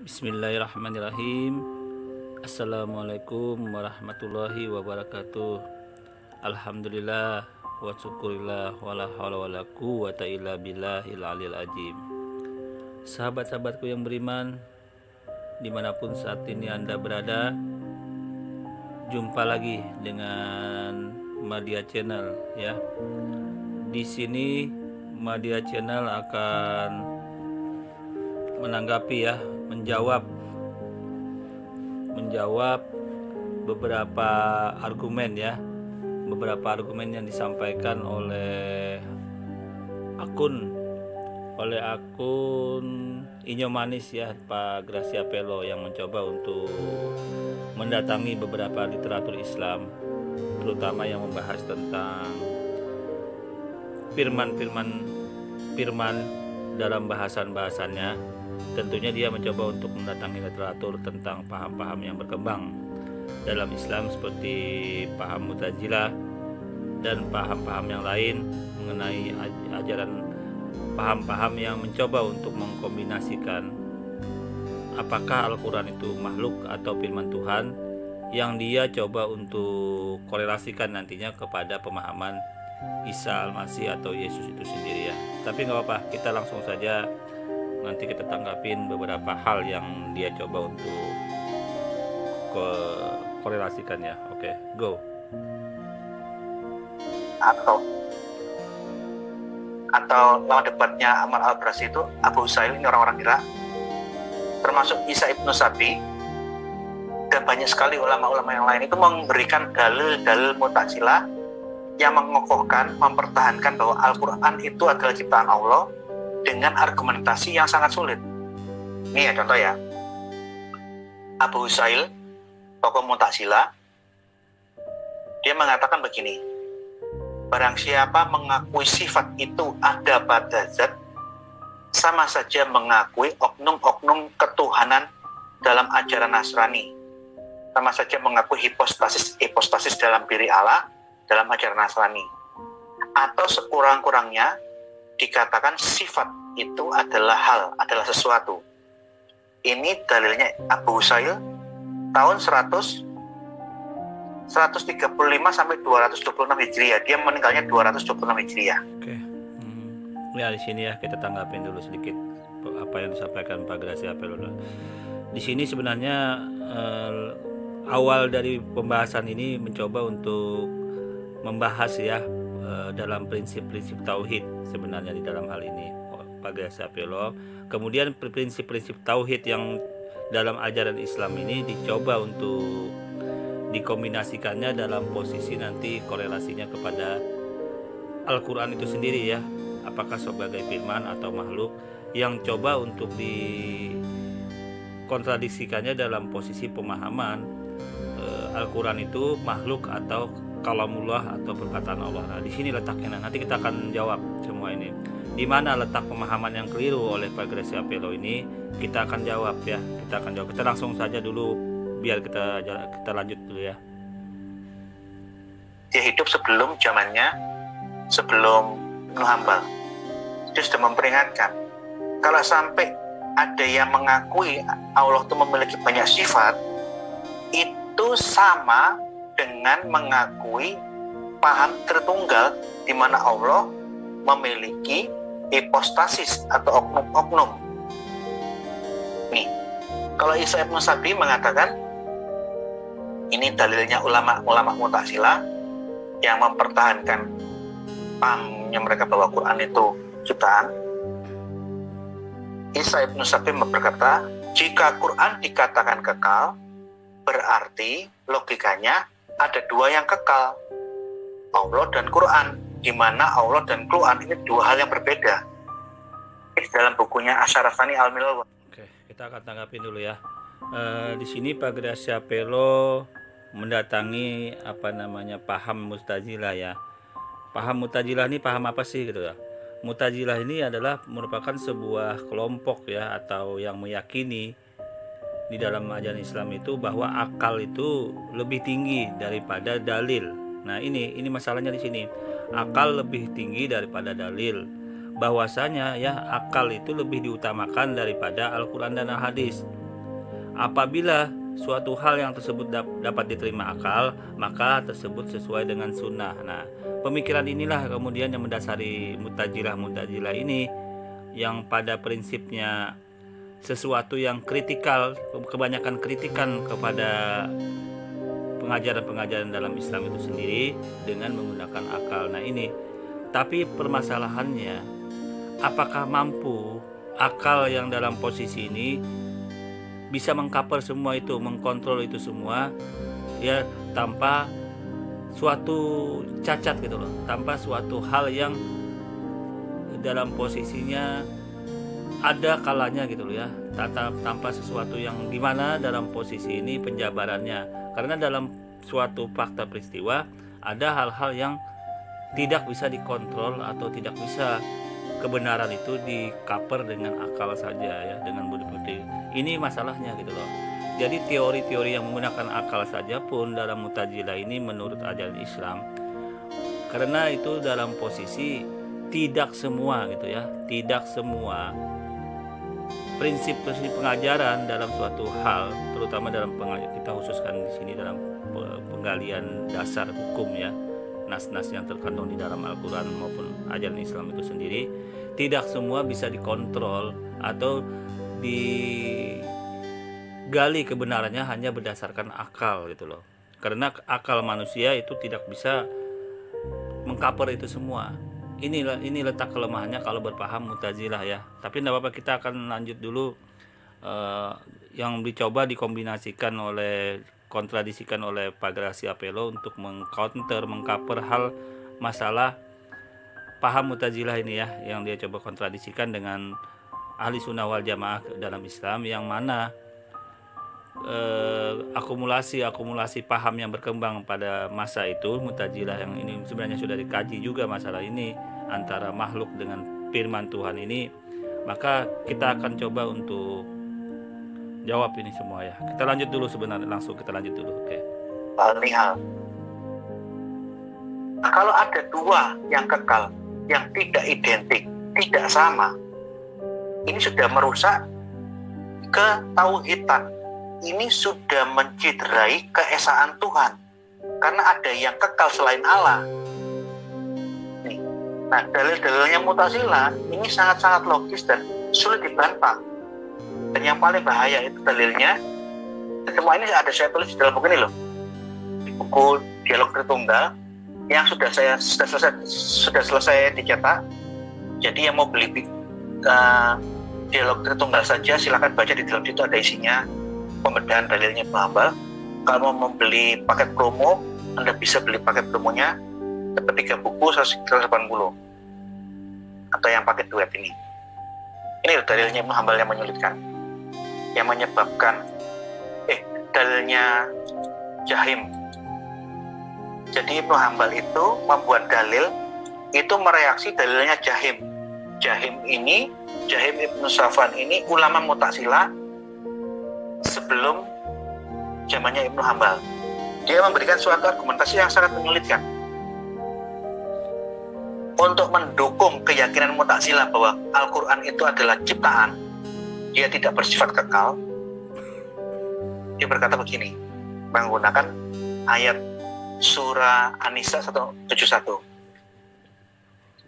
Bismillahirrahmanirrahim. Assalamualaikum warahmatullahi wabarakatuh. Alhamdulillah wa syukurillah wala haula wala quwwata illa billahil aliyil azim. Sahabat-sahabatku yang beriman, dimanapun saat ini Anda berada, jumpa lagi dengan Madya Channel ya. Di sini Madya Channel akan menanggapi ya, menjawab beberapa argumen ya, beberapa argumen yang disampaikan oleh akun Inyo Manis ya, Pak Gracia Pelo, yang mencoba untuk mendatangi beberapa literatur Islam, terutama yang membahas tentang firman dalam bahasannya. Tentunya dia mencoba untuk mendatangi literatur tentang paham-paham yang berkembang dalam Islam seperti paham Mu'tazilah dan paham-paham yang lain mengenai ajaran paham-paham yang mencoba untuk mengkombinasikan apakah Al-Quran itu makhluk atau firman Tuhan, yang dia coba untuk korelasikan nantinya kepada pemahaman Isa Al-Masih atau Yesus itu sendiri ya. Tapi nggak apa-apa, kita langsung saja nanti kita tanggapin beberapa hal yang dia coba untuk korelasikan ya. Oke, go. Atau lawan debatnya Ammar al-Brasi itu Abu Usail, ini orang-orang Irak, termasuk Isa ibnu Sabi dan banyak sekali ulama-ulama yang lain itu memberikan dalil-dalil Mu'tazilah yang mengokohkan, mempertahankan bahwa Al-Quran itu adalah ciptaan Allah dengan argumentasi yang sangat sulit. Ini ya contoh ya, Abu Usail, tokoh Mu'tazilah, dia mengatakan begini: barang siapa mengakui sifat itu ada pada zat, sama saja mengakui oknum-oknum ketuhanan dalam ajaran Nasrani, sama saja mengakui hipostasis dalam diri Allah dalam ajaran Nasrani, atau sekurang-kurangnya dikatakan sifat itu adalah hal, adalah sesuatu. Ini dalilnya Abu Usail tahun 135 sampai 226 Hijriah. Dia meninggalnya 226 Hijriah. Oke. Ya di sini ya kita tanggapin dulu sedikit apa yang disampaikan Pak Gracia Pelo. Di sini sebenarnya awal dari pembahasan ini mencoba untuk membahas ya dalam prinsip-prinsip tauhid sebenarnya di dalam hal ini Pak Gracia Pelo. Kemudian prinsip-prinsip tauhid yang dalam ajaran Islam ini dicoba untuk dikombinasikannya dalam posisi nanti korelasinya kepada Al-Quran itu sendiri ya, apakah sebagai firman atau makhluk, yang coba untuk dikontradiksikannya dalam posisi pemahaman Al-Quran itu makhluk atau kalamullah atau perkataan Allah. Nah, di sini letaknya. Nanti kita akan jawab semua ini. Di mana letak pemahaman yang keliru oleh Pak Gracia Pelo ini, kita akan jawab ya. Kita langsung saja dulu biar kita lanjut dulu ya. Dia hidup sebelum zamannya, sebelum Ibnu Hambal. Dia sudah memperingatkan, kalau sampai ada yang mengakui Allah itu memiliki banyak sifat, itu sama dengan mengakui paham Tritunggal, di mana Allah memiliki hipostasis atau oknum-oknum. Nih, kalau Isa ibnu Sabi mengatakan, ini dalilnya ulama Mu'tazilah yang mempertahankan pahamnya mereka bahwa Quran itu ciptaan. Isa ibnu Sabi berkata, jika Quran dikatakan kekal, berarti logikanya ada dua yang kekal, Allah dan Quran, di mana Allah dan Quran ini dua hal yang berbeda. Di dalam bukunya Asyarafani Al-Milal. Oke, kita akan tanggapin dulu ya. Di sini Pak Gracia Pelo mendatangi paham Mu'tazilah ya. Paham Mu'tazilah ini paham apa sih gitu ya? Mu'tazilah ini adalah merupakan sebuah kelompok ya, atau yang meyakini di dalam ajaran Islam itu bahwa akal itu lebih tinggi daripada dalil. Nah, ini masalahnya di sini. Akal lebih tinggi daripada dalil. Bahwasanya ya akal itu lebih diutamakan daripada Al-Quran dan Al-Hadis. Apabila suatu hal yang tersebut dapat diterima akal, maka tersebut sesuai dengan sunnah. Nah, pemikiran inilah kemudian yang mendasari Mu'tazilah ini, yang pada prinsipnya sesuatu yang kritikal, kebanyakan kritikan kepada pengajaran-pengajaran dalam Islam itu sendiri dengan menggunakan akal. Nah ini, tapi permasalahannya, apakah mampu akal yang dalam posisi ini bisa mengcover semua itu, mengkontrol itu semua, ya, tanpa suatu cacat gitu loh, tanpa suatu hal yang dalam posisinya ada kalanya gitu loh ya, tanpa sesuatu yang dimana dalam posisi ini penjabarannya. Karena dalam suatu fakta peristiwa ada hal-hal yang tidak bisa dikontrol atau tidak bisa kebenaran itu di-cover dengan akal saja ya, dengan bukti. Ini masalahnya gitu loh. Jadi teori-teori yang menggunakan akal saja pun dalam Mu'tazilah ini menurut ajaran Islam, karena itu dalam posisi tidak semua gitu ya, tidak semua prinsip-prinsip pengajaran dalam suatu hal, terutama dalam pengajaran, kita khususkan di sini dalam penggalian dasar hukum ya, nas-nas yang terkandung di dalam Al-Quran maupun ajaran Islam itu sendiri, tidak semua bisa dikontrol atau digali kebenarannya hanya berdasarkan akal gitu loh. Karena akal manusia itu tidak bisa mengcover itu semua. Ini letak kelemahannya kalau berpaham Mu'tazilah ya. Tapi tidak apa-apa, kita akan lanjut dulu yang dicoba dikombinasikan kontradisikan oleh Pak Gracia Apelo untuk mengcover hal masalah paham Mu'tazilah ini ya, yang dia coba kontradisikan dengan ahli sunnah wal jamaah dalam Islam, yang mana akumulasi paham yang berkembang pada masa itu Mu'tazilah, yang ini sebenarnya sudah dikaji juga masalah ini antara makhluk dengan firman Tuhan ini. Maka kita akan coba untuk jawab ini semua ya. Kita lanjut dulu, sebenarnya langsung kita lanjut dulu. Oke. Nihal. Nah, kalau ada dua yang kekal, yang tidak identik, tidak sama, ini sudah merusak ketauhidan. Ini sudah menciderai keesaan Tuhan, karena ada yang kekal selain Allah. Nih. Nah, dalil-dalilnya Mu'tazilah ini sangat-sangat logis dan sulit dibantah. Dan yang paling bahaya itu dalilnya, semua ini ada saya tulis di dalam buku ini loh, di buku Dialog Tritunggal yang sudah selesai dicetak. Jadi yang mau beli Dialog Tritunggal saja silakan baca, di dalam situ ada isinya, pembedahan dalilnya Ibnu Hambal. Kalau mau membeli paket promo, Anda bisa beli paket promonya, dapat 3 buku 180, atau yang paket duet ini. Ini dalilnya Ibnu Hambal yang menyulitkan, yang menyebabkan dalilnya Jahim. Jadi Ibnu Hambal itu membuat dalil itu mereaksi dalilnya Jahim. Jahim Ibnu Safwan ini ulama Mu'tazilah sebelum zamannya Ibnu Hambal. Dia memberikan suatu argumentasi yang sangat menyulitkan untuk mendukung keyakinan Mu'tazilah bahwa Al-Quran itu adalah ciptaan, dia tidak bersifat kekal. Dia berkata begini, menggunakan ayat surah An-Nisa 171.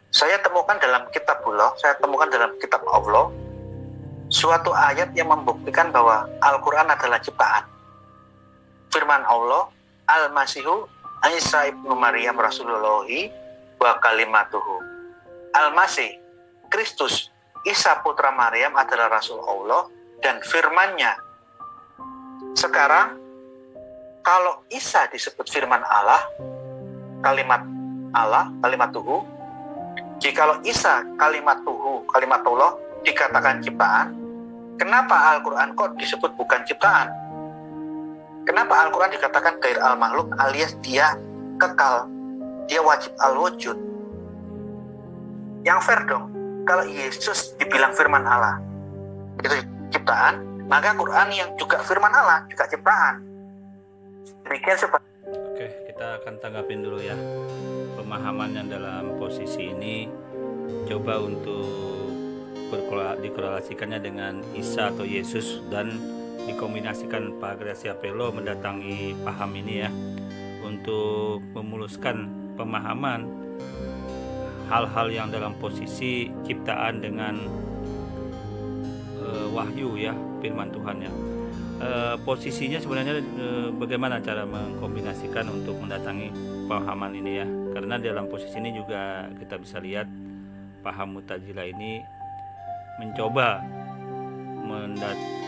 Saya temukan dalam kitabullah, saya temukan dalam kitab Allah suatu ayat yang membuktikan bahwa Al-Quran adalah ciptaan. Firman Allah, Al-Masihu Isa ibnu Maryam Rasulullahi wa kalimatuhu. Al-Masih, Kristus, Isa putra Maryam adalah Rasul Allah dan firman-Nya. Sekarang, kalau Isa disebut firman Allah, kalimat Allah, kalimatuhu, jikalau Isa kalimatuhu, kalimatullah dikatakan ciptaan, kenapa Al-Quran kok disebut bukan ciptaan? Kenapa Al-Quran dikatakan gair al-makhluk, alias dia kekal, dia wajib al-wujud? Yang fair dong, kalau Yesus dibilang firman Allah itu ciptaan, maka Quran yang juga firman Allah juga ciptaan. Demikian seperti. Oke, kita akan tanggapin dulu ya pemahaman yang dalam posisi ini. Coba untuk dikorelasikannya dengan Isa atau Yesus dan dikombinasikan Pak Gracia Pelo mendatangi paham ini ya, untuk memuluskan pemahaman hal-hal yang dalam posisi ciptaan dengan wahyu ya, firman Tuhan ya. Posisinya sebenarnya bagaimana cara mengkombinasikan untuk mendatangi pemahaman ini ya, karena dalam posisi ini juga kita bisa lihat paham Mu'tazilah ini mencoba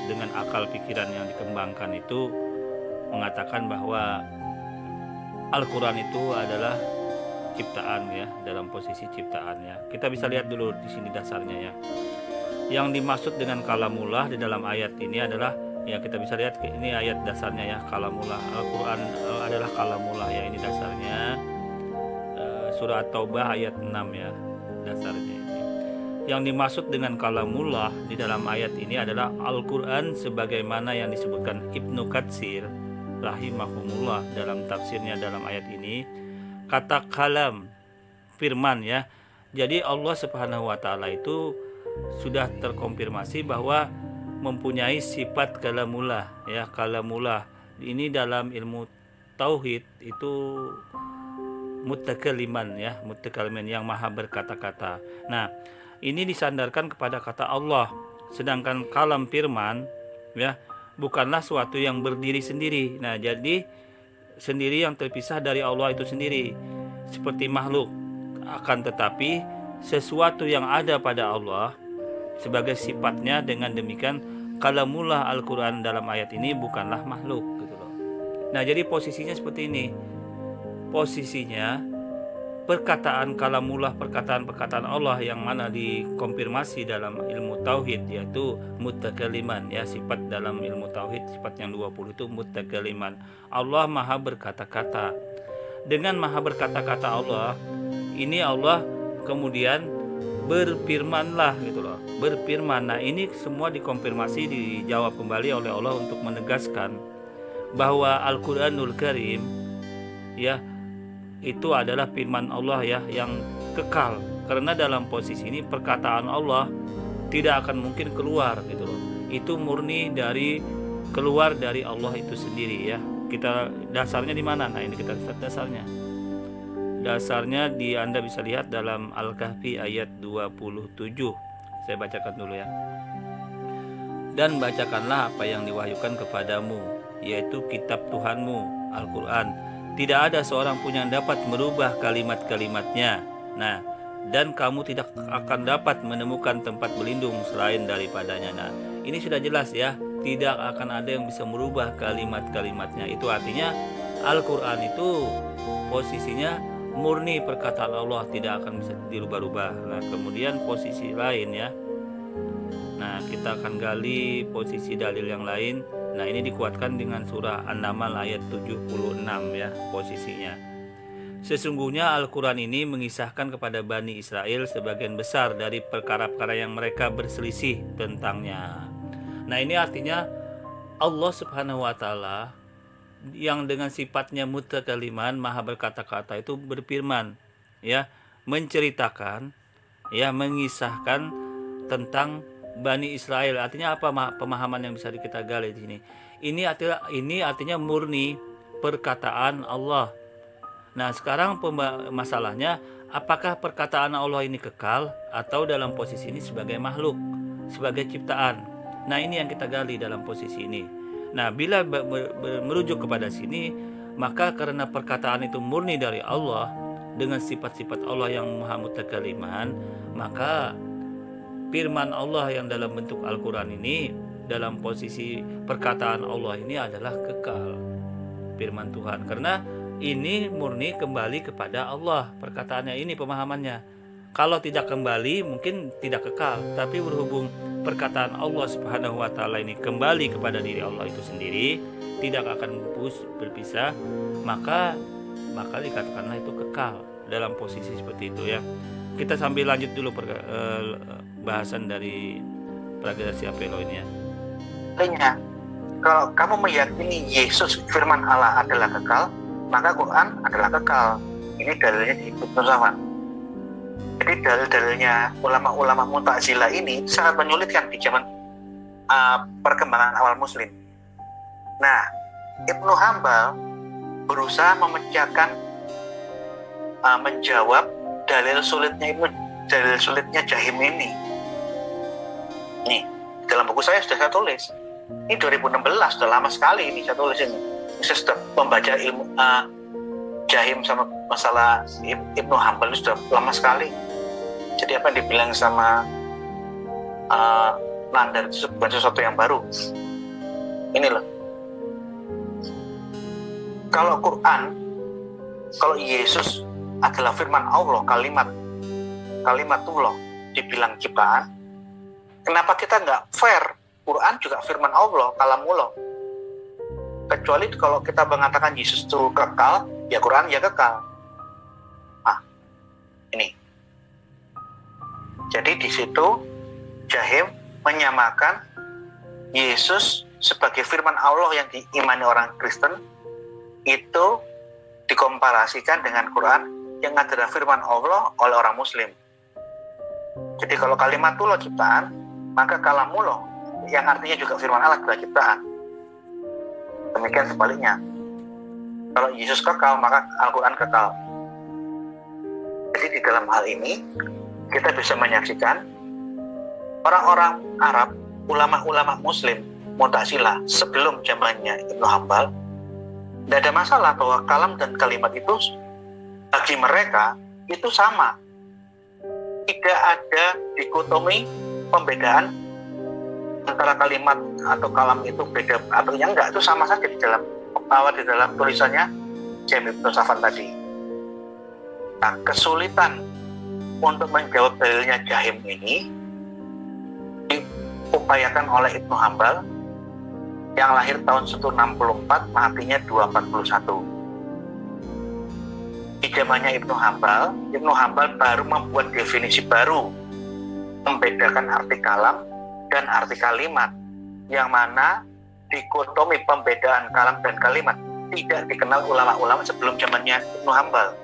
dengan akal pikiran yang dikembangkan itu mengatakan bahwa Al-Quran itu adalah ciptaan ya, dalam posisi ciptaan ya. Kita bisa lihat dulu di sini dasarnya ya. Yang dimaksud dengan kalamullah di dalam ayat ini adalah ya, kita bisa lihat ini ayat dasarnya ya, kalamullah. Al-Quran adalah kalamullah ya, ini dasarnya surah At-Taubah ayat 6 ya, dasarnya ini. Yang dimaksud dengan kalamullah di dalam ayat ini adalah Al-Quran sebagaimana yang disebutkan Ibnu Katsir rahimahumullah dalam tafsirnya dalam ayat ini. Kata kalam, firman ya. Jadi Allah Subhanahu wa taala itu sudah terkonfirmasi bahwa mempunyai sifat kalamullah ya, kalamullah. Ini dalam ilmu tauhid itu mutakaliman ya, mutakaliman yang maha berkata-kata. Nah, ini disandarkan kepada kata Allah. Sedangkan kalam firman ya bukanlah suatu yang berdiri sendiri. Nah, jadi sendiri yang terpisah dari Allah itu sendiri seperti makhluk. Akan tetapi sesuatu yang ada pada Allah sebagai sifatnya, dengan demikian kalamullah Al-Quran dalam ayat ini bukanlah makhluk gitu loh. Nah, jadi posisinya seperti ini. Posisinya perkataan kalamullah, perkataan Allah yang mana dikonfirmasi dalam ilmu tauhid yaitu mutakaliman ya, sifat dalam ilmu tauhid sifat yang 20 itu mutakaliman. Allah maha berkata-kata. Dengan maha berkata-kata Allah ini, Allah kemudian berfirmanlah gitu loh, berfirman. Nah, ini semua dikonfirmasi, dijawab kembali oleh Allah untuk menegaskan bahwa Al-Quranul Karim ya itu adalah firman Allah ya, yang kekal. Karena dalam posisi ini perkataan Allah tidak akan mungkin keluar gitu loh. Itu murni dari keluar dari Allah itu sendiri ya. Kita dasarnya di mana? Nah, ini kita lihat dasarnya. Dasarnya Anda bisa lihat dalam Al-Kahfi ayat 27. Saya bacakan dulu ya. Dan bacakanlah apa yang diwahyukan kepadamu, yaitu kitab Tuhanmu, Al-Quran. Tidak ada seorang pun yang dapat merubah kalimat-kalimatnya. Nah, dan kamu tidak akan dapat menemukan tempat berlindung selain daripadanya. Nah, ini sudah jelas ya, tidak akan ada yang bisa merubah kalimat-kalimatnya. Itu artinya Al-Quran itu posisinya murni perkataan Allah, tidak akan bisa dirubah-rubah. Nah, kemudian posisi lain ya. Nah, kita akan gali posisi dalil yang lain. Nah, ini dikuatkan dengan surah An-Naml ayat 76 ya posisinya. Sesungguhnya Al-Quran ini mengisahkan kepada Bani Israel sebagian besar dari perkara-perkara yang mereka berselisih tentangnya. Nah, ini artinya Allah Subhanahu wa taala yang dengan sifatnya mutakaliman, maha berkata-kata itu berfirman ya, menceritakan ya, mengisahkan tentang Bani Israel. Artinya apa pemahaman yang bisa kita gali di sini? Ini artinya murni perkataan Allah. Nah, sekarang masalahnya apakah perkataan Allah ini kekal atau dalam posisi ini sebagai makhluk, sebagai ciptaan. Nah, ini yang kita gali dalam posisi ini. Nah, bila merujuk kepada sini, maka karena perkataan itu murni dari Allah dengan sifat-sifat Allah yang maha mutakaliman, maka firman Allah yang dalam bentuk Al-Quran ini dalam posisi perkataan Allah ini adalah kekal, firman Tuhan. Karena ini murni kembali kepada Allah perkataannya ini, pemahamannya. Kalau tidak kembali mungkin tidak kekal, tapi berhubung perkataan Allah Subhanahu wa taala ini kembali kepada diri Allah itu sendiri, tidak akan berpisah, maka dikatakanlah itu kekal dalam posisi seperti itu ya. Kita sambil lanjut dulu bahasan dari Pak Gracia Pelo ini ya. Artinya, kalau kamu meyakini Yesus firman Allah adalah kekal, maka Quran adalah kekal. Ini dalilnya di Ibnu Safwan. Jadi dalil-dalilnya ulama-ulama Mu'tazilah ini sangat menyulitkan di zaman perkembangan awal Muslim. Nah, Ibnu Hambal berusaha menjawab dalil sulitnya Jahim ini. Nih, dalam buku saya sudah saya tulis. Ini 2016, sudah lama sekali ini saya tulis ini. Saya sudah membaca ilmu Jahim sama masalah Ibnu Hambal itu sudah lama sekali. Jadi apa yang dibilang sama Nandar itu bukan sesuatu yang baru. Ini loh. Kalau Quran, kalau Yesus adalah firman Allah, kalimatullah, dibilang ciptaan, kenapa kita nggak fair? Quran juga firman Allah, kalamullah. Kecuali kalau kita mengatakan Yesus itu kekal, ya Quran ya kekal. Nah, ini. Jadi di situ Jahim menyamakan Yesus sebagai firman Allah yang diimani orang Kristen itu dikomparasikan dengan Quran yang adalah firman Allah oleh orang Muslim. Jadi kalau kalimatullah ciptaan, maka kalamullah yang artinya juga firman Allah adalah ciptaan. Demikian sebaliknya. Kalau Yesus kekal, maka Al-Quran kekal. Jadi di dalam hal ini kita bisa menyaksikan orang-orang Arab, ulama-ulama Muslim, Mu'tazilah sebelum zamannya Ibnu Hambal, tidak ada masalah bahwa kalam dan kalimat itu bagi mereka itu sama. Tidak ada dikotomi pembedaan antara kalimat atau kalam itu beda atau yang enggak, itu sama saja di dalam tulisannya Jahim Ibnu Safwan tadi. Nah, kesulitan untuk menjawab dalilnya Jahim ini diupayakan oleh Ibnu Hambal yang lahir tahun 164, matinya 241. Di zamannya Ibnu Hambal baru membuat definisi baru membedakan arti kalam dan arti kalimat, yang mana dikotomi pembedaan kalam dan kalimat tidak dikenal ulama-ulama sebelum zamannya Ibnu Hambal.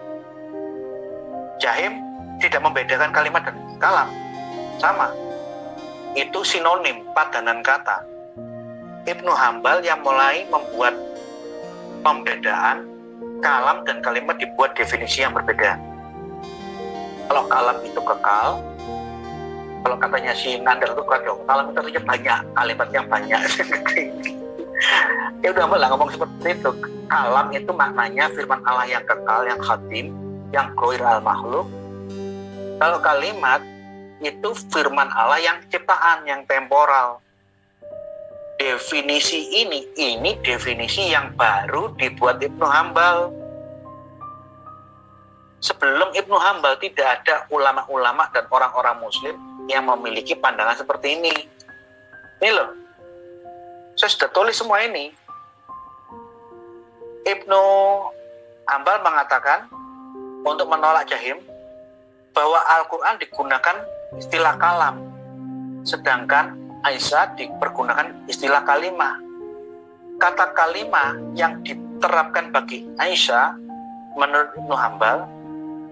Jahim tidak membedakan kalimat dan kalam, sama. Itu sinonim, padanan kata. Ibnu Hambal yang mulai membuat pembedaan kalam dan kalimat, dibuat definisi yang berbeda. Kalau kalam itu kekal, kalau katanya si Nandar itu kacau, kalam itu artinya banyak, kalimatnya banyak. Ya udah lah ngomong seperti itu. Kalam itu maknanya firman Allah yang kekal, yang khatim, yang ghair al-makhluk. Kalau kalimat itu firman Allah yang ciptaan, yang temporal. Definisi ini definisi yang baru dibuat Ibnu Hambal. Sebelum Ibnu Hambal tidak ada ulama-ulama dan orang-orang Muslim yang memiliki pandangan seperti ini. Ini loh, saya sudah tulis semua ini. Ibnu Hambal mengatakan untuk menolak Jahim bahwa Al-Quran digunakan istilah kalam, sedangkan Aisyah dipergunakan istilah kalimah. Kata kalimah yang diterapkan bagi Aisyah menurut Ibnu Hambal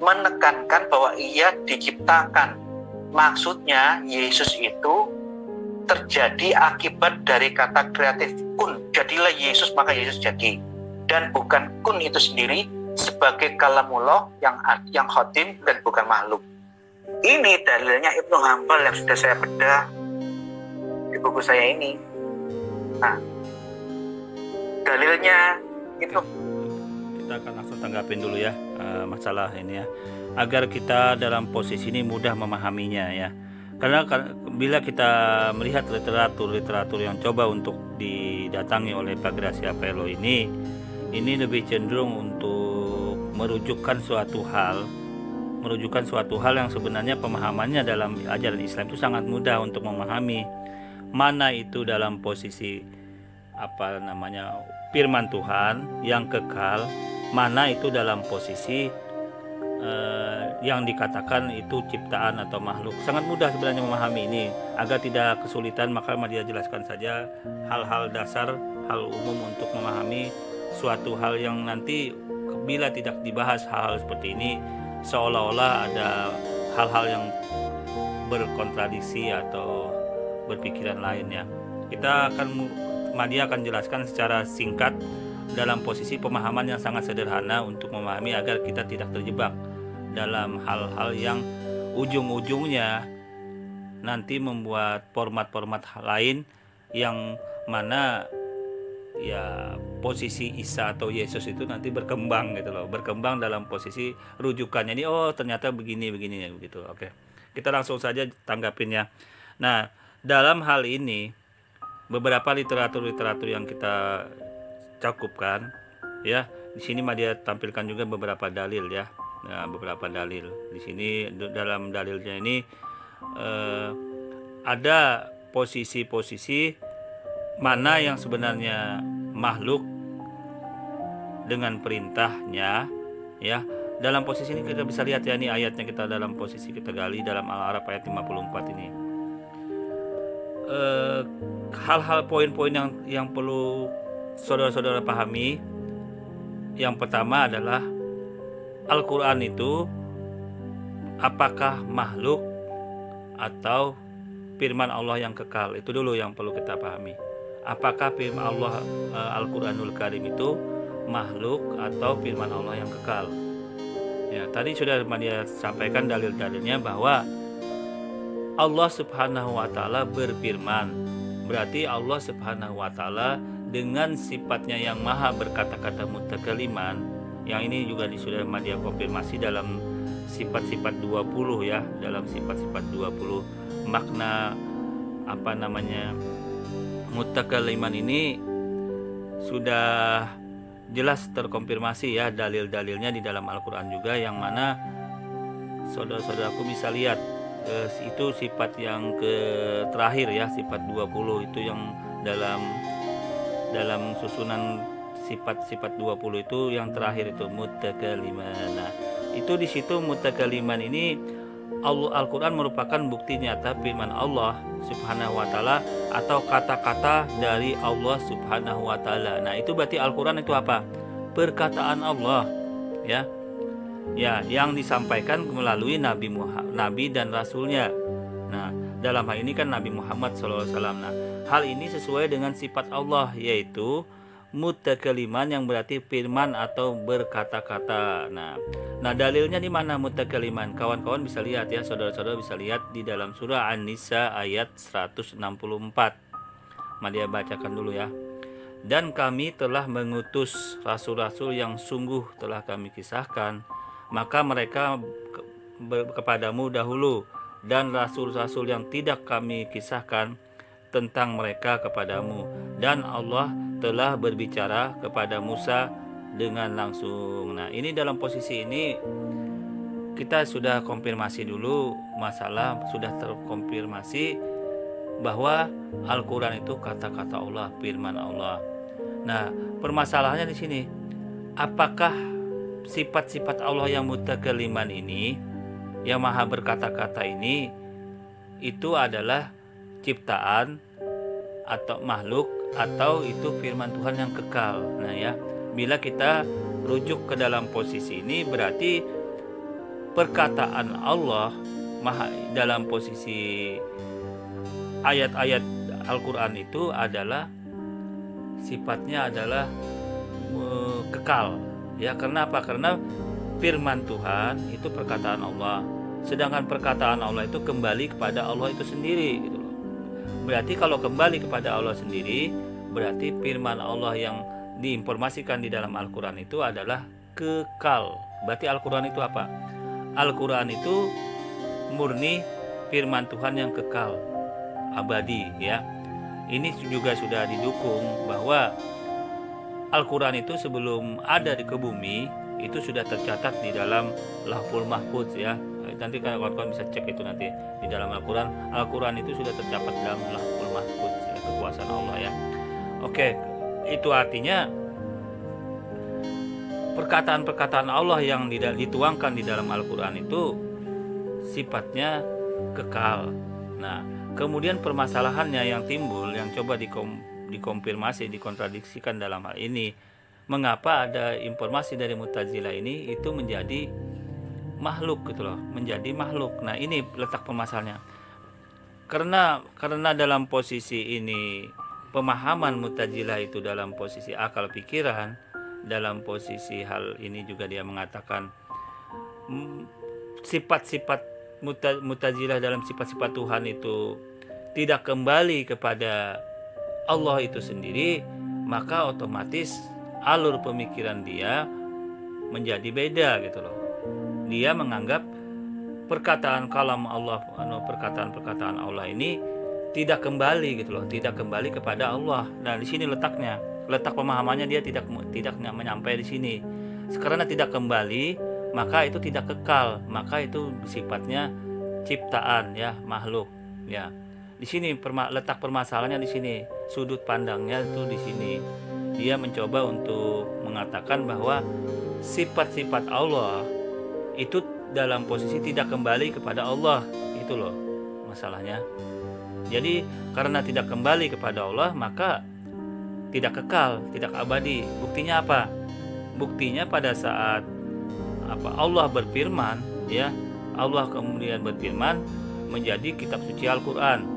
menekankan bahwa ia diciptakan. Maksudnya Yesus itu terjadi akibat dari kata kreatif kun. Jadilah Yesus, maka Yesus jadi. Dan bukan kun itu sendiri sebagai kalamullah yang khotim dan bukan makhluk. Ini dalilnya Ibnu Hambal yang sudah saya bedah di buku saya ini. Nah, dalilnya itu kita akan langsung tanggapin dulu ya masalah ini ya, agar kita dalam posisi ini mudah memahaminya ya. Karena bila kita melihat literatur yang coba untuk didatangi oleh Pak Gracia Pello ini lebih cenderung untuk merujukkan suatu hal yang sebenarnya pemahamannya dalam ajaran Islam itu sangat mudah untuk memahami. Mana itu dalam posisi firman Tuhan yang kekal, mana itu dalam posisi yang dikatakan itu ciptaan atau makhluk. Sangat mudah sebenarnya memahami ini. Agar tidak kesulitan, maka dia jelaskan saja hal-hal dasar, hal umum untuk memahami suatu hal yang nanti bila tidak dibahas hal-hal seperti ini, seolah-olah ada hal-hal yang berkontradiksi atau berpikiran lainnya. Kita akan Madia akan jelaskan secara singkat dalam posisi pemahaman yang sangat sederhana untuk memahami agar kita tidak terjebak dalam hal-hal yang ujung-ujungnya nanti membuat format-format lain yang mana ya posisi Isa atau Yesus itu nanti berkembang gitu loh, berkembang dalam posisi rujukannya ini, oh ternyata begini begitu. Oke, kita langsung saja tanggapinnya. Nah, dalam hal ini beberapa literatur yang kita cakupkan ya, di sini Madia tampilkan juga beberapa dalil ya. Nah, beberapa dalil di sini, dalam dalilnya ini ada posisi-posisi mana yang sebenarnya makhluk dengan perintahnya ya. Dalam posisi ini kita bisa lihat ya, ini ayatnya, kita dalam posisi kita gali dalam Al-A'raf ayat 54 ini. Hal-hal poin-poin yang perlu saudara-saudara pahami. Yang pertama adalah Al-Quran itu apakah makhluk atau firman Allah yang kekal? Itu dulu yang perlu kita pahami. Apakah firman Allah Al-Quranul Karim itu makhluk atau firman Allah yang kekal? Ya, tadi sudah Madia sampaikan dalil-dalilnya bahwa Allah Subhanahu wa taala berfirman. Berarti Allah Subhanahu wa taala dengan sifatnya yang maha berkata-kata mutakaliman, yang ini juga sudah Madia konfirmasi dalam sifat-sifat 20 ya, dalam sifat-sifat 20 makna mutakaliman ini sudah jelas terkonfirmasi ya, dalil-dalilnya di dalam Al-Quran juga, yang mana saudara-saudaraku bisa lihat itu sifat yang terakhir ya, sifat 20 itu yang dalam susunan sifat-sifat 20 itu yang terakhir itu mutakaliman. Nah, itu di situ mutakaliman ini Al-Quran merupakan bukti nyata firman Allah Subhanahu wa taala atau kata-kata dari Allah Subhanahu wa taala. Nah, itu berarti Al-Quran itu apa? Perkataan Allah ya. Ya, yang disampaikan melalui nabi dan rasulnya. Nah, dalam hal ini kan Nabi Muhammad SAW. Nah, hal ini sesuai dengan sifat Allah, yaitu mutakaliman, yang berarti firman atau berkata-kata. Nah, dalilnya di mana mutakaliman? Kawan-kawan bisa lihat ya, saudara-saudara bisa lihat di dalam surah An-Nisa ayat 164. Madia bacakan dulu ya. Dan kami telah mengutus rasul-rasul yang sungguh telah kami kisahkan, maka mereka kepadamu dahulu, dan rasul-rasul yang tidak kami kisahkan tentang mereka kepadamu, dan Allah telah berbicara kepada Musa dengan langsung. Nah, ini dalam posisi ini kita sudah konfirmasi dulu masalah, sudah terkonfirmasi bahwa Al-Quran itu kata-kata Allah, firman Allah. Nah, permasalahannya di sini, apakah sifat-sifat Allah yang mutakaliman ini, yang maha berkata-kata ini, itu adalah ciptaan atau makhluk, atau itu firman Tuhan yang kekal? Nah ya, bila kita rujuk ke dalam posisi ini, berarti perkataan Allah dalam posisi ayat-ayat Al-Quran itu adalah sifatnya adalah kekal ya. Kenapa? Karena firman Tuhan itu perkataan Allah, sedangkan perkataan Allah itu kembali kepada Allah itu sendiri gitu loh. Berarti kalau kembali kepada Allah sendiri, berarti firman Allah yang diinformasikan di dalam Al-Quran itu adalah kekal. Berarti Al-Quran itu apa? Al-Quran itu murni firman Tuhan yang kekal, abadi ya. Ini juga sudah didukung bahwa Al-Quran itu sebelum ada di bumi itu sudah tercatat di dalam Lauhul Mahfuz ya. Nanti kawan-kawan bisa cek itu nanti di dalam Al-Quran. Al-Quran itu sudah tercatat dalam Lauhul Mahfuz ya, kekuasaan Allah ya. Oke, itu artinya perkataan-perkataan Allah yang dituangkan di dalam Al-Quran itu sifatnya kekal. Nah, kemudian permasalahannya yang timbul, yang coba dikonfirmasi, dikontradiksikan dalam hal ini, mengapa ada informasi dari Mu'tazilah ini itu menjadi makhluk gitu loh, menjadi makhluk. Nah, ini letak permasalahannya. Karena dalam posisi ini pemahaman Mu'tazilah itu dalam posisi akal pikiran, dalam posisi hal ini juga dia mengatakan sifat-sifat Mu'tazilah dalam sifat-sifat Tuhan itu tidak kembali kepada Allah itu sendiri, maka otomatis alur pemikiran dia menjadi beda gitu loh. Dia menganggap perkataan kalam Allah, perkataan Allah ini tidak kembali gitu loh, tidak kembali kepada Allah. Nah, di sini letak pemahamannya, dia tidak menyampai di sini. Karena tidak kembali, maka itu tidak kekal, maka itu sifatnya ciptaan ya, makhluk ya. Di sini letak permasalahannya, di sini sudut pandangnya itu di sini. Dia mencoba untuk mengatakan bahwa sifat-sifat Allah itu dalam posisi tidak kembali kepada Allah, itu loh masalahnya. Jadi karena tidak kembali kepada Allah, maka tidak kekal, tidak abadi. Buktinya apa? Buktinya pada saat Allah berfirman ya, Allah kemudian berfirman menjadi kitab suci Al-Qur'an.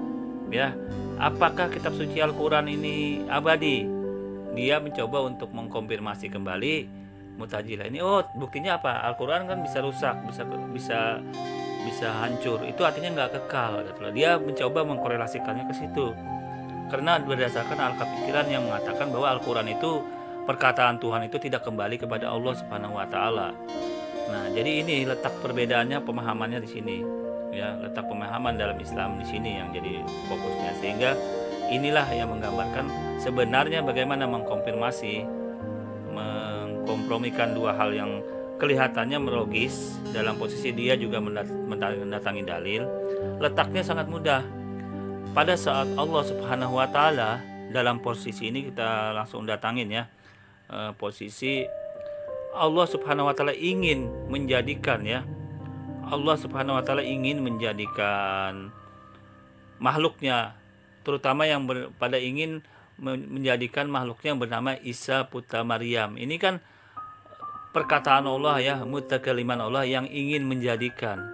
Ya, apakah kitab suci Al-Qur'an ini abadi? Dia mencoba untuk mengkonfirmasi kembali Mu'tazilah ini. Oh, buktinya apa? Al-Qur'an kan bisa rusak, bisa hancur. Itu artinya nggak kekal gitu loh. Dia mencoba mengkorelasikannya ke situ. Karena berdasarkan akal pikiran yang mengatakan bahwa Al-Qur'an itu perkataan Tuhan itu tidak kembali kepada Allah Subhanahu wa taala. Nah, jadi ini letak perbedaannya, pemahamannya di sini. Ya, letak pemahaman dalam Islam di sini yang jadi fokusnya, sehingga inilah yang menggambarkan sebenarnya bagaimana mengkompromikan dua hal yang kelihatannya logis dalam posisi dia juga mendatangi dalil. Letaknya sangat mudah. Pada saat Allah Subhanahu wa taala dalam posisi ini, kita langsung datangin ya, posisi Allah Subhanahu wa taala ingin menjadikan ya, Allah Subhanahu wa taala ingin menjadikan makhluknya, terutama yang pada ingin menjadikan makhluknya yang bernama Isa putra Maryam. Ini kan perkataan Allah ya, mutakaliman Allah yang ingin menjadikan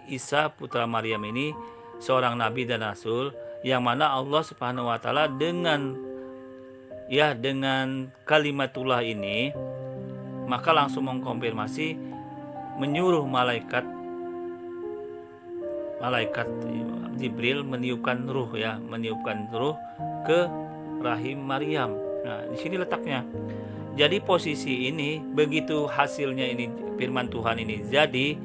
Isa putra Maryam ini seorang nabi dan rasul, yang mana Allah Subhanahu wa taala dengan kalimatullah ini maka langsung mengkonfirmasi, menyuruh malaikat Jibril meniupkan ruh ke rahim Maryam. Nah, di sini letaknya. Jadi posisi ini, begitu hasilnya ini firman Tuhan ini jadi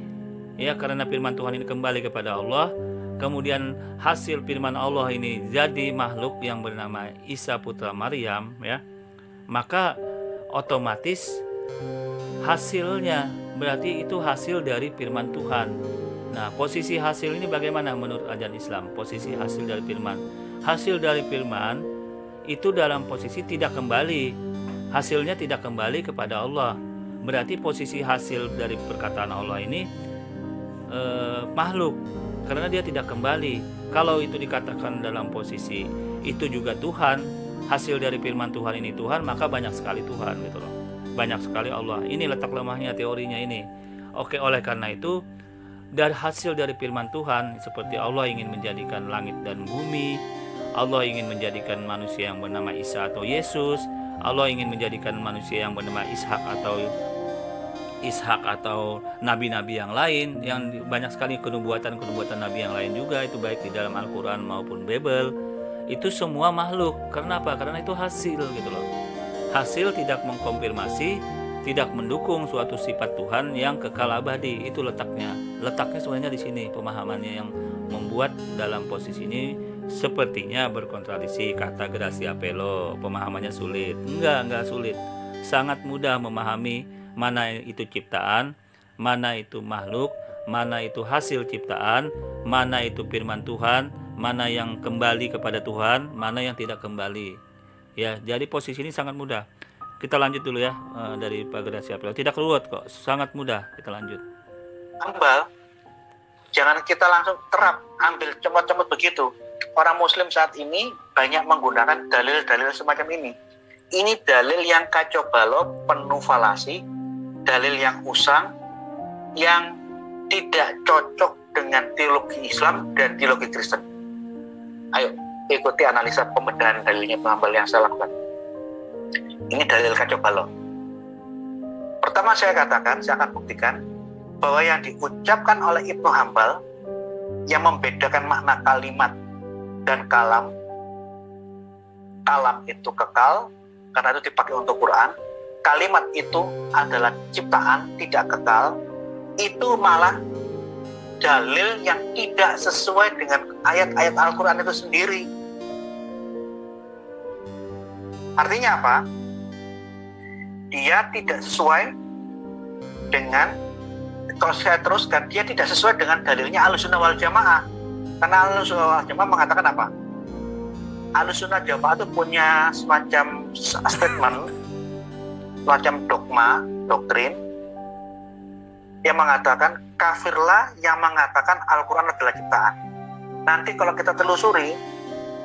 ya, karena firman Tuhan ini kembali kepada Allah, kemudian hasil firman Allah ini jadi makhluk yang bernama Isa putra Maryam ya, maka otomatis hasilnya berarti itu hasil dari firman Tuhan. Nah, posisi hasil ini bagaimana menurut ajaran Islam? Posisi hasil dari firman itu dalam posisi tidak kembali, hasilnya tidak kembali kepada Allah. Berarti posisi hasil dari perkataan Allah ini makhluk, karena dia tidak kembali. Kalau itu dikatakan dalam posisi itu juga Tuhan, hasil dari firman Tuhan ini Tuhan, maka banyak sekali Tuhan gitu loh, banyak sekali Allah. Ini letak lemahnya teorinya ini. Oke, oleh karena itu dari hasil dari firman Tuhan, seperti Allah ingin menjadikan langit dan bumi, Allah ingin menjadikan manusia yang bernama Isa atau Yesus, Allah ingin menjadikan manusia yang bernama Ishak atau nabi-nabi yang lain, yang banyak sekali kenubuatan nabi yang lain juga, itu baik di dalam Al-Quran maupun Bible. Itu semua makhluk. Karena apa? Karena itu hasil gitu loh. Hasil tidak mengkonfirmasi, tidak mendukung suatu sifat Tuhan yang kekal abadi. Itu letaknya sebenarnya di sini pemahamannya, yang membuat dalam posisi ini sepertinya berkontradiksi. Kata Gracia Pelo, pemahamannya sulit. Enggak sulit. Sangat mudah memahami mana itu ciptaan, mana itu makhluk, mana itu hasil ciptaan, mana itu firman Tuhan, mana yang kembali kepada Tuhan, mana yang tidak kembali. Ya, jadi posisi ini sangat mudah. Kita lanjut dulu ya, dari Pak Gracia Pelo. Tidak ruwet kok, sangat mudah. Kita lanjut. Ambal, jangan kita langsung terap, ambil cepat-cepat begitu. Orang Muslim saat ini banyak menggunakan dalil-dalil semacam ini. Ini dalil yang kacau balau, penuh falasi, dalil yang usang, yang tidak cocok dengan teologi Islam dan teologi Kristen. Ayo, ikuti analisa pembedahan dalilnya Ibnu Hanbal yang saya lakukan. Ini dalil kacau balau. Pertama saya akan buktikan bahwa yang diucapkan oleh Ibnu Hanbal yang membedakan makna kalimat dan kalam itu kekal karena itu dipakai untuk Quran, kalimat itu adalah ciptaan tidak kekal, itu malah dalil yang tidak sesuai dengan ayat-ayat Al-Quran itu sendiri. Artinya apa? Dia tidak sesuai dengan, kalau saya teruskan, dia tidak sesuai dengan dalilnya Ahlussunnah wal Jamaah. Karena Ahlussunnah wal Jamaah mengatakan apa? Ahlussunnah Jamaah itu punya semacam statement, semacam dogma, doktrin, yang mengatakan kafirlah yang mengatakan Al-Quran adalah ciptaan. Nanti kalau kita telusuri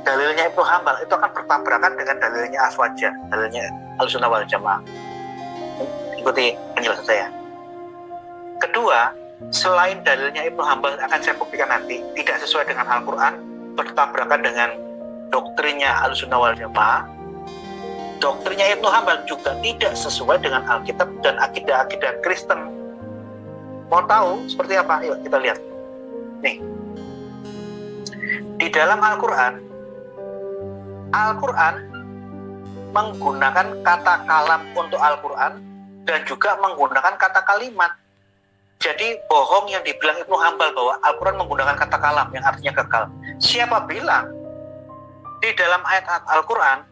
dalilnya Ibnu Hanbal itu akan bertabrakan dengan dalilnya Aswajah, dalilnya Ahlussunnah wal Jamaah. Ikuti penjelasan saya. Kedua, selain dalilnya Ibnu Hanbal akan saya buktikan nanti tidak sesuai dengan Al-Quran, bertabrakan dengan doktrinnya Ahlussunnah wal Jamaah, doktrinnya Ibnu Hanbal juga tidak sesuai dengan Alkitab dan akidah-akidah Kristen. Mau tahu seperti apa? Yuk kita lihat. Nih, di dalam Al-Quran menggunakan kata kalam untuk Al-Quran dan juga menggunakan kata kalimat. Jadi bohong yang dibilang Ibnu Hanbal bahwa Al-Quran menggunakan kata kalam yang artinya kekal. Siapa bilang di dalam ayat Al-Quran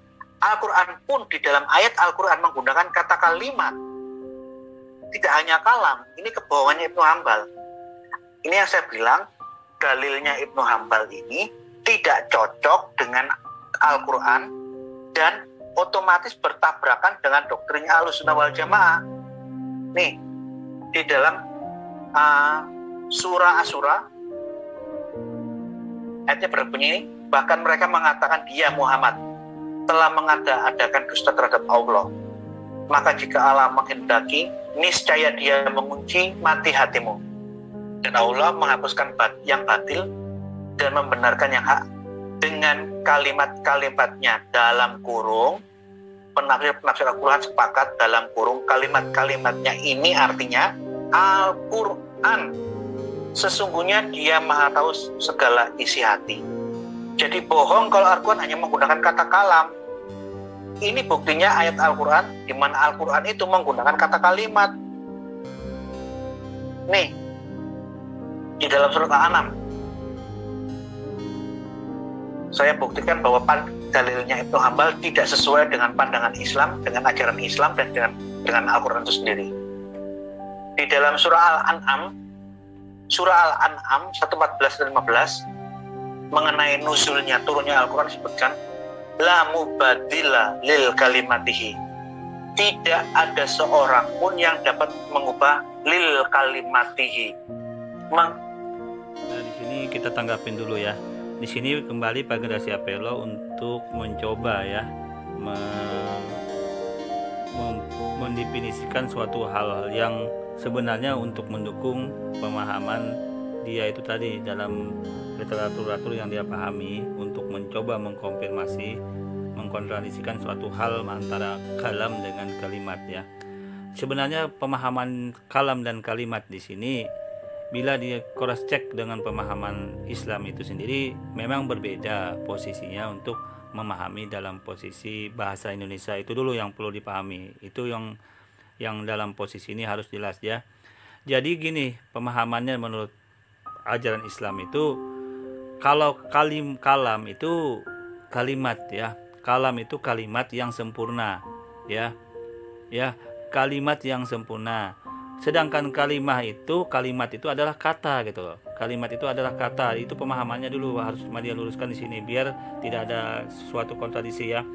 pun di dalam ayat Al-Quran menggunakan kata kalimat, tidak hanya kalam. Ini kebohongannya Ibnu Hanbal. Ini yang saya bilang, dalilnya Ibnu Hanbal ini tidak cocok dengan Al-Quran dan otomatis bertabrakan dengan doktrinnya Ahlussunnah wal Jamaah. Nih, di dalam surah Asy-Syura ayatnya berbunyi, bahkan mereka mengatakan dia Muhammad telah mengada-adakan dusta terhadap Allah. Maka jika Allah menghendaki, niscaya dia mengunci mati hatimu. Dan Allah menghapuskan yang batil dan membenarkan yang hak dengan kalimat-kalimatnya dalam kurung. Penafsir Al-Quran sepakat dalam kurung kalimat-kalimatnya ini artinya Al-Quran. Sesungguhnya dia maha tahu segala isi hati. Jadi bohong kalau Al-Quran hanya menggunakan kata kalam. Ini buktinya ayat Al-Quran di mana Al-Quran itu menggunakan kata kalimat. Nih, di dalam surat Al-An'am saya buktikan bahwa dalilnya Ibnu Hanbal tidak sesuai dengan pandangan Islam, dengan ajaran Islam dan dengan Al-Quran itu sendiri. Di dalam surah Al-An'am 1:14 dan 15 mengenai nuzulnya, turunnya Al-Quran disebutkan la mubadila lil kalimatihi. Tidak ada seorang pun yang dapat mengubah lil kalimatihi. Nah, di sini kita tanggapin dulu ya. Di sini kembali Pak Generasi Apelo untuk mencoba ya mendefinisikan suatu hal yang sebenarnya untuk mendukung pemahaman dia itu tadi dalam literatur yang dia pahami, untuk mencoba mengkonfirmasi, mengkontradisikan suatu hal antara kalam dengan kalimat ya. Sebenarnya pemahaman kalam dan kalimat di sini bila dia cross check dengan pemahaman Islam itu sendiri memang berbeda posisinya untuk memahami dalam posisi bahasa Indonesia. Itu dulu yang perlu dipahami. Itu yang dalam posisi ini harus jelas ya. Jadi gini, pemahamannya menurut ajaran Islam itu kalau kalam itu kalimat ya. Kalam itu kalimat yang sempurna ya. Ya, kalimat yang sempurna. Sedangkan kalimat itu adalah kata gitu loh. Kalimat itu adalah kata. Itu pemahamannya dulu harus dia luruskan di sini biar tidak ada suatu kontradiksi ya.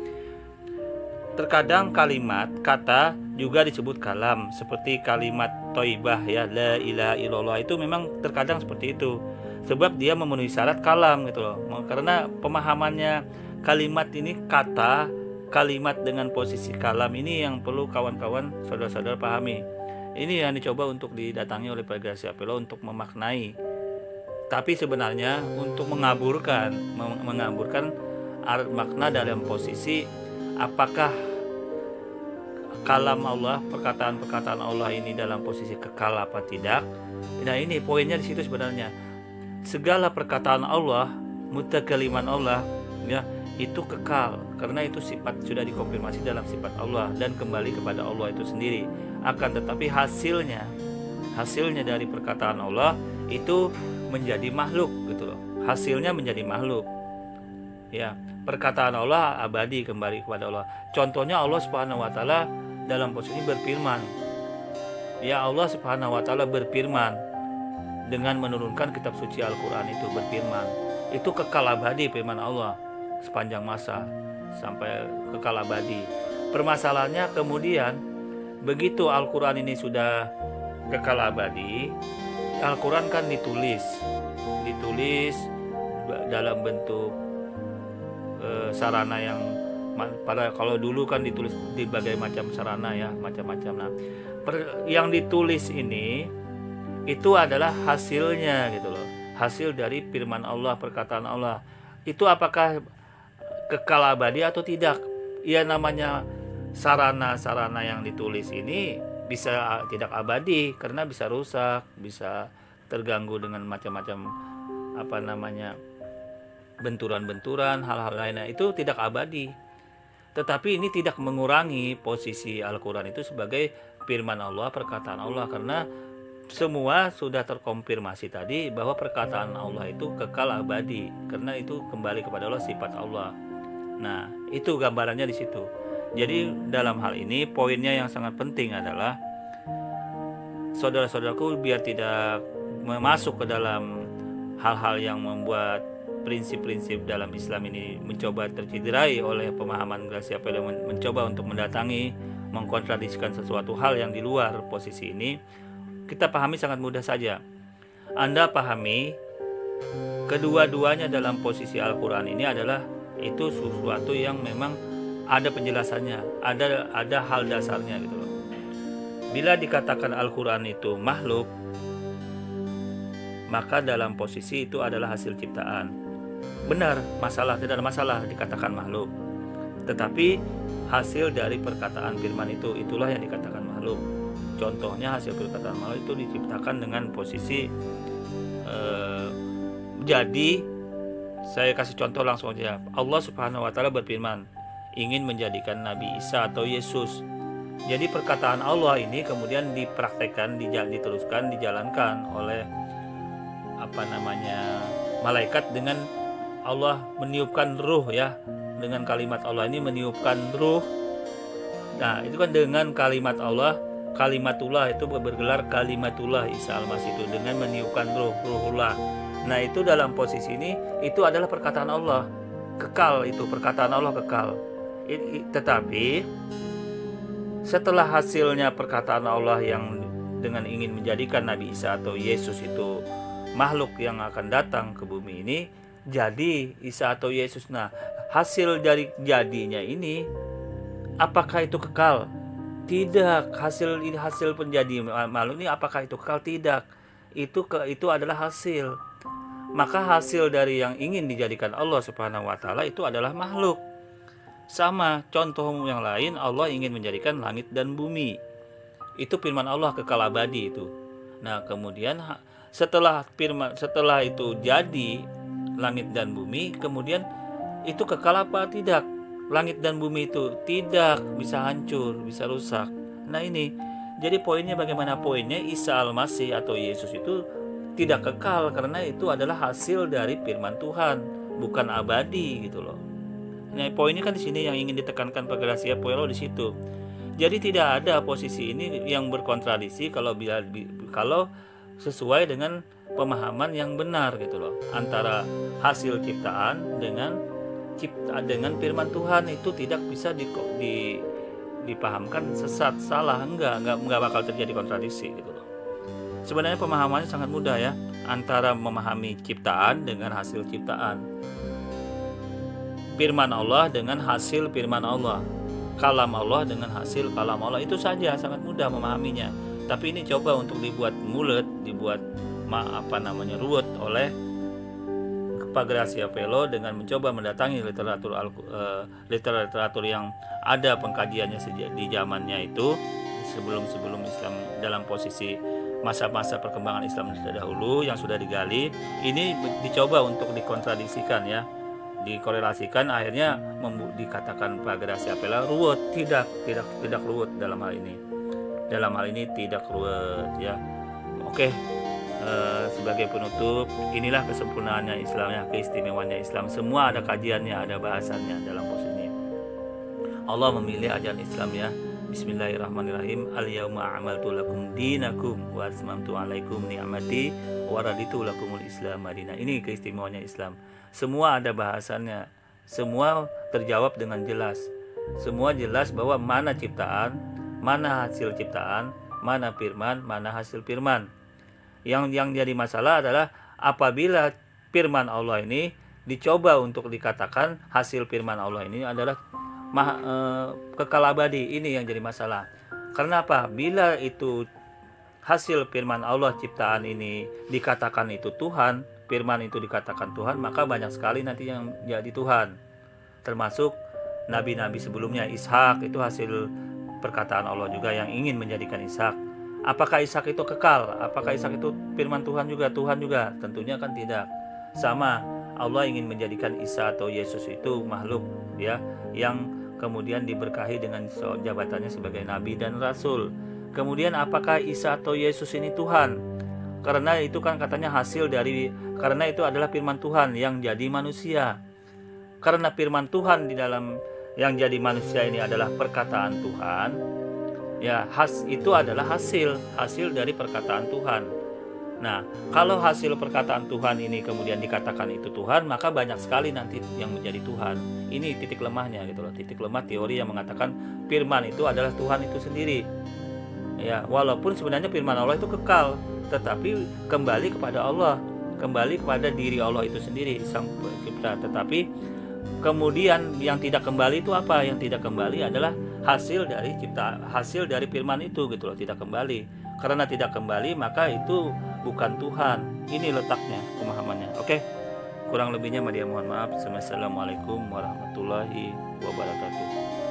Terkadang kalimat kata juga disebut kalam, seperti kalimat thayyibah ya, la ilaha illallah, itu memang terkadang seperti itu. Sebab dia memenuhi syarat kalam gitu loh. Karena pemahamannya kalimat ini kata, kalimat dengan posisi kalam ini yang perlu kawan-kawan saudara-saudara pahami. Ini yang dicoba untuk didatangi oleh Pak Generasi Apelo untuk memaknai. Tapi sebenarnya untuk mengaburkan makna dalam posisi apakah kalam Allah, perkataan-perkataan Allah ini dalam posisi kekal apa tidak. Nah, ini poinnya di situ sebenarnya. Segala perkataan Allah, mutakaliman Allah, ya, itu kekal karena itu sifat sudah dikonfirmasi dalam sifat Allah dan kembali kepada Allah itu sendiri. Akan tetapi hasilnya dari perkataan Allah itu menjadi makhluk gitu loh. Hasilnya menjadi makhluk. Ya, perkataan Allah abadi kembali kepada Allah. Contohnya Allah Subhanahu wa taala dalam posisi berfirman. Ya, Allah Subhanahu wa taala berfirman dengan menurunkan kitab suci Al-Qur'an itu berfirman. Itu kekal abadi firman Allah sepanjang masa sampai kekal abadi. Permasalahannya kemudian begitu Al-Qur'an ini sudah kekal abadi, Al-Qur'an kan ditulis dalam bentuk sarana yang pada kalau dulu kan ditulis di berbagai macam sarana ya, macam-macam. Nah, yang ditulis ini itu adalah hasilnya gitu loh. Hasil dari firman Allah, perkataan Allah. Itu apakah kekal abadi atau tidak? Ya, namanya sarana-sarana yang ditulis ini bisa tidak abadi karena bisa rusak, bisa terganggu dengan macam-macam benturan-benturan, hal-hal lainnya. Itu tidak abadi. Tetapi ini tidak mengurangi posisi Al-Quran itu sebagai firman Allah, perkataan Allah, karena semua sudah terkonfirmasi tadi bahwa perkataan Allah itu kekal abadi karena itu kembali kepada Allah, sifat Allah. Nah, itu gambarannya di situ. Jadi dalam hal ini poinnya yang sangat penting adalah saudara-saudaraku biar tidak masuk ke dalam hal-hal yang membuat prinsip-prinsip dalam Islam ini mencoba tercederai oleh pemahaman generasi apa yang mencoba untuk mendatangi, mengkontradisikan sesuatu hal yang di luar posisi ini. Kita pahami sangat mudah saja. Anda pahami kedua-duanya dalam posisi Al-Quran ini adalah itu sesuatu yang memang ada penjelasannya, ada hal dasarnya gitu loh. Bila dikatakan Al-Quran itu makhluk, maka dalam posisi itu adalah hasil ciptaan. Benar, tidak ada masalah dikatakan makhluk. Tetapi hasil dari perkataan firman itulah yang dikatakan makhluk. Contohnya hasil perkataan makhluk itu diciptakan dengan posisi jadi saya kasih contoh langsung aja. Allah Subhanahu wa taala berfirman ingin menjadikan Nabi Isa atau Yesus. Jadi perkataan Allah ini kemudian dipraktekkan, diteruskan, dijalankan oleh malaikat dengan Allah meniupkan ruh ya. Dengan kalimat Allah ini meniupkan ruh. Nah, itu kan dengan kalimat Allah, kalimatullah itu bergelar kalimatullah Isa Al-Masih itu dengan meniupkan ruhullah. Nah, itu dalam posisi ini itu adalah perkataan Allah. Kekal itu perkataan Allah kekal. Tetapi setelah hasilnya perkataan Allah yang dengan ingin menjadikan Nabi Isa atau Yesus itu makhluk yang akan datang ke bumi ini jadi Isa atau Yesus. Nah, hasil dari jadinya ini apakah itu kekal? Tidak. Hasil penjadi makhluk ini apakah itu kekal? Tidak. Itu adalah hasil. Maka hasil dari yang ingin dijadikan Allah Subhanahu wa taala itu adalah makhluk. Sama contoh yang lain, Allah ingin menjadikan langit dan bumi. Itu firman Allah kekal abadi itu. Nah, kemudian setelah itu jadi langit dan bumi, kemudian itu kekal apa tidak? Langit dan bumi itu tidak bisa hancur, bisa rusak. Nah, ini jadi poinnya bagaimana? Poinnya Isa Al-Masih atau Yesus itu tidak kekal karena itu adalah hasil dari firman Tuhan, bukan abadi gitu loh. Nah, poinnya kan di sini yang ingin ditekankan Pak Gracia Puelo di situ. Jadi tidak ada posisi ini yang berkontradiksi kalau sesuai dengan pemahaman yang benar gitu loh, antara hasil ciptaan dengan firman Tuhan itu tidak bisa dipahamkan sesat, salah, enggak bakal terjadi kontradiksi gitu loh. Sebenarnya pemahamannya sangat mudah ya, antara memahami ciptaan dengan hasil ciptaan, firman Allah dengan hasil firman Allah, kalam Allah dengan hasil kalam Allah, itu saja, sangat mudah memahaminya. Tapi ini coba untuk dibuat mulet, dibuat ruwet oleh Pak Graciapello dengan mencoba mendatangi literatur yang ada pengkajiannya di zamannya itu, sebelum Islam dalam posisi masa-masa perkembangan Islam terdahulu yang sudah digali, ini dicoba untuk dikontradiksikan ya, dikorelasikan, akhirnya dikatakan Pak Graciapello ruwet. Tidak ruwet dalam hal ini tidak ruwet ya. Oke. Sebagai penutup, inilah kesempurnaannya Islam ya, keistimewaannya Islam. Semua ada kajiannya, ada bahasannya dalam posisi ini. Allah memilih ajaran Islam ya. Bismillahirrahmanirrahim. Al-yauma a'maltu lakum dinakum wa atmamtu 'alaikum ni'mati wa raditu lakumul Islam madina. Ini keistimewaannya Islam. Semua ada bahasannya. Semua terjawab dengan jelas. Semua jelas bahwa mana ciptaan, mana hasil ciptaan, mana firman, mana hasil firman. Yang jadi masalah adalah apabila firman Allah ini dicoba untuk dikatakan hasil firman Allah ini adalah kekal abadi. Ini yang jadi masalah. Karena apa? Bila itu hasil firman Allah ciptaan ini dikatakan itu Tuhan, firman itu dikatakan Tuhan, maka banyak sekali nanti yang jadi Tuhan. Termasuk nabi-nabi sebelumnya. Ishak itu hasil perkataan Allah juga yang ingin menjadikan Ishak. Apakah Ishak itu kekal? Apakah Ishak itu firman Tuhan juga? Tentunya kan tidak. Sama, Allah ingin menjadikan Isa atau Yesus itu makhluk ya, yang kemudian diberkahi dengan jabatannya sebagai nabi dan rasul. Kemudian apakah Isa atau Yesus ini Tuhan? Karena itu kan katanya karena itu adalah firman Tuhan yang jadi manusia. Karena firman Tuhan di dalam yang jadi manusia ini adalah perkataan Tuhan. Ya, itu adalah hasil dari perkataan Tuhan. Nah, kalau hasil perkataan Tuhan ini kemudian dikatakan itu Tuhan, maka banyak sekali nanti yang menjadi Tuhan. Ini titik lemahnya gitu loh. Titik lemah teori yang mengatakan firman itu adalah Tuhan itu sendiri. Ya, walaupun sebenarnya firman Allah itu kekal, tetapi kembali kepada Allah, kembali kepada diri Allah itu sendiri, Sang Pencipta. Tetapi kemudian yang tidak kembali itu apa? Yang tidak kembali adalah hasil dari firman itu gitu loh, tidak kembali. Karena tidak kembali maka itu bukan Tuhan. Ini letaknya pemahamannya. Oke. Kurang lebihnya mohon maaf. Assalamualaikum warahmatullahi wabarakatuh.